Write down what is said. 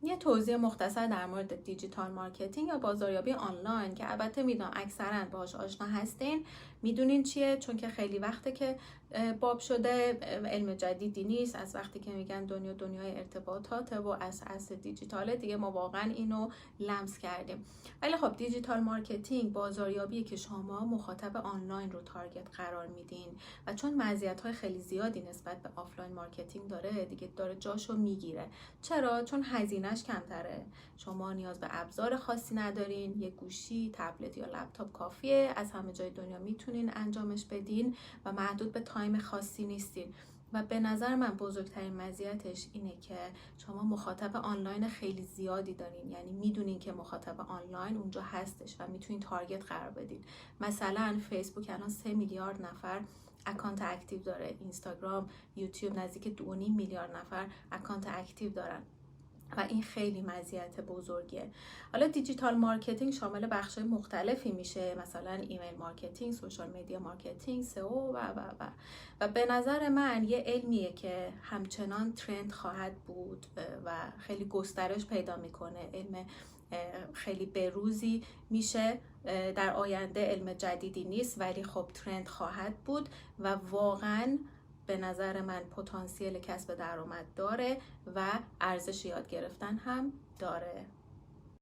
یه توضیح مختصر در مورد دیجیتال مارکتینگ یا بازاریابی آنلاین که البته میدونم اکثرا باهاش آشنا هستین، میدونین چیه، چون که خیلی وقته که باب شده، علم جدیدی نیست. از وقتی که میگن دنیای ارتباطاته و اساس دیجیتاله، دیگه ما واقعا اینو لمس کردیم. ولی خب دیجیتال مارکتینگ بازاریابی که شما مخاطب آنلاین رو تارگت قرار میدین و چون مزیت‌های خیلی زیادی نسبت به آفلاین مارکتینگ داره، دیگه داره جاشو میگیره. چرا؟ چون هزینه‌اش کمتره. شما نیاز به ابزار خاصی ندارین، یه گوشی، تبلت یا لپتاپ کافیه، از همه جای دنیا میتونین انجامش بدین و محدود به تایم خاصی نیستین. و به نظر من بزرگترین مزیتش اینه که شما مخاطب آنلاین خیلی زیادی دارین، یعنی میدونین که مخاطب آنلاین اونجا هستش و میتونین تارگت قرار بدین. مثلا فیسبوک الان 3 میلیارد نفر اکانت اکتیو داره، اینستاگرام، یوتیوب نزدیک 2.5 میلیارد نفر اکانت اکتیو دارن و این خیلی مزیت بزرگیه. حالا دیجیتال مارکتینگ شامل بخش‌های مختلفی میشه، مثلا ایمیل مارکتینگ، سوشال مدیا مارکتینگ، سئو و به نظر من یه علمیه که همچنان ترند خواهد بود و خیلی گسترش پیدا میکنه. علم خیلی بروزی میشه در آینده، علم جدیدی نیست ولی خب ترند خواهد بود و واقعاً به نظر من پتانسیل کسب درآمد داره و ارزش یاد گرفتن هم داره.